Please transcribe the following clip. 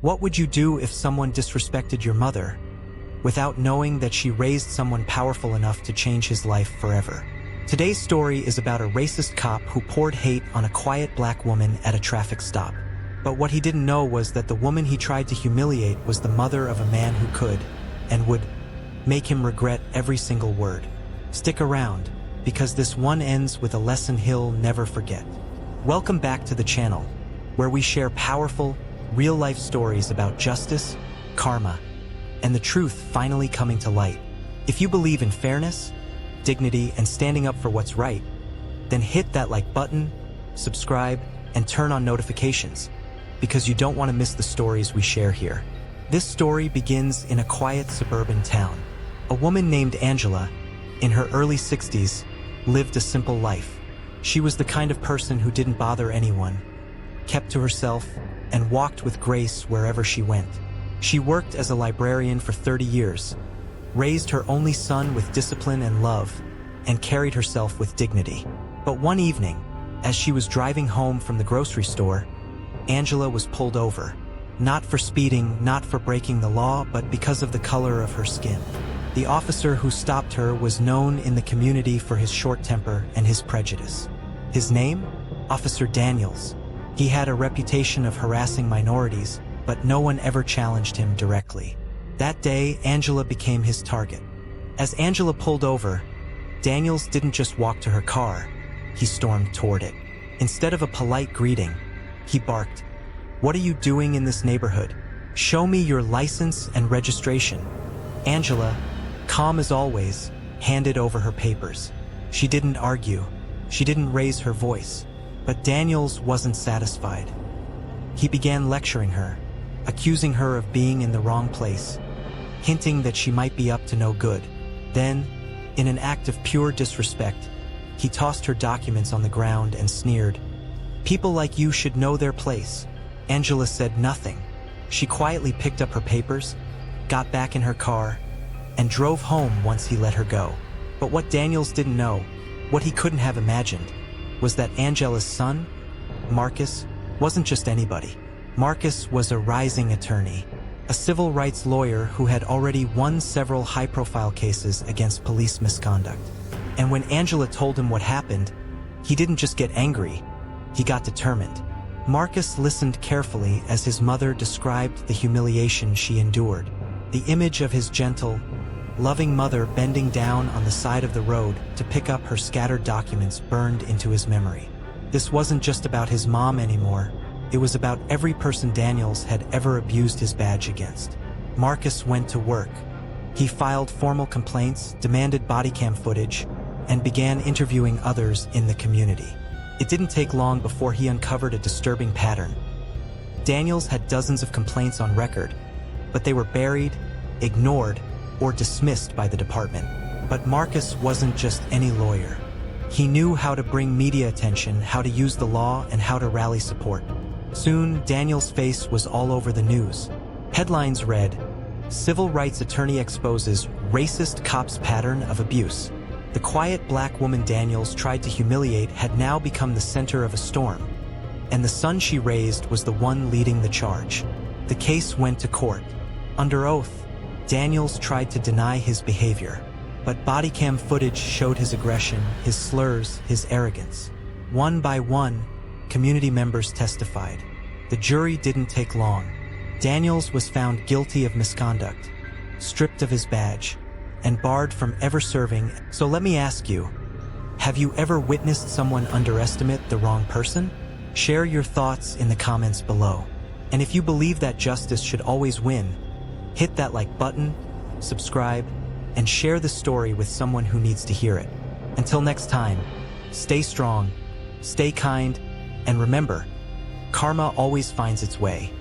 What would you do if someone disrespected your mother without knowing that she raised someone powerful enough to change his life forever? Today's story is about a racist cop who poured hate on a quiet black woman at a traffic stop. But what he didn't know was that the woman he tried to humiliate was the mother of a man who could, and would, make him regret every single word. Stick around, because this one ends with a lesson he'll never forget. Welcome back to the channel, where we share powerful, real-life stories about justice, karma, and the truth finally coming to light. If you believe in fairness, dignity, and standing up for what's right, then hit that like button, subscribe, and turn on notifications, because you don't want to miss the stories we share here. This story begins in a quiet suburban town. A woman named Angela, in her early 60s, lived a simple life. She was the kind of person who didn't bother anyone, kept to herself, and walked with grace wherever she went. She worked as a librarian for 30 years, raised her only son with discipline and love, and carried herself with dignity. But one evening, as she was driving home from the grocery store, Angela was pulled over. Not for speeding, not for breaking the law, but because of the color of her skin. The officer who stopped her was known in the community for his short temper and his prejudice. His name? Officer Daniels. He had a reputation of harassing minorities, but no one ever challenged him directly. That day, Angela became his target. As Angela pulled over, Daniels didn't just walk to her car, he stormed toward it. Instead of a polite greeting, he barked, "What are you doing in this neighborhood? Show me your license and registration." Angela, calm as always, handed over her papers. She didn't argue. She didn't raise her voice. But Daniels wasn't satisfied. He began lecturing her, accusing her of being in the wrong place, hinting that she might be up to no good. Then, in an act of pure disrespect, he tossed her documents on the ground and sneered, "People like you should know their place." Angela said nothing. She quietly picked up her papers, got back in her car, and drove home once he let her go. But what Daniels didn't know, what he couldn't have imagined, was that Angela's son, Marcus, wasn't just anybody. Marcus was a rising attorney, a civil rights lawyer who had already won several high-profile cases against police misconduct. And when Angela told him what happened, he didn't just get angry, he got determined. Marcus listened carefully as his mother described the humiliation she endured. The image of his gentle, loving mother bending down on the side of the road to pick up her scattered documents burned into his memory. This wasn't just about his mom anymore. It was about every person Daniels had ever abused his badge against. Marcus went to work. He filed formal complaints, demanded body cam footage, and began interviewing others in the community. It didn't take long before he uncovered a disturbing pattern. Daniels had dozens of complaints on record, but they were buried, ignored, or dismissed by the department. But Marcus wasn't just any lawyer. He knew how to bring media attention, how to use the law, and how to rally support. Soon, Daniels' face was all over the news. Headlines read, "Civil rights attorney exposes racist cop's pattern of abuse." The quiet black woman Daniels tried to humiliate had now become the center of a storm, and the son she raised was the one leading the charge. The case went to court. Under oath, Daniels tried to deny his behavior, but body cam footage showed his aggression, his slurs, his arrogance. One by one, community members testified. The jury didn't take long. Daniels was found guilty of misconduct, stripped of his badge, and barred from ever serving. So let me ask you, have you ever witnessed someone underestimate the wrong person? Share your thoughts in the comments below. And if you believe that justice should always win, hit that like button, subscribe, and share the story with someone who needs to hear it. Until next time, stay strong, stay kind, and remember, karma always finds its way.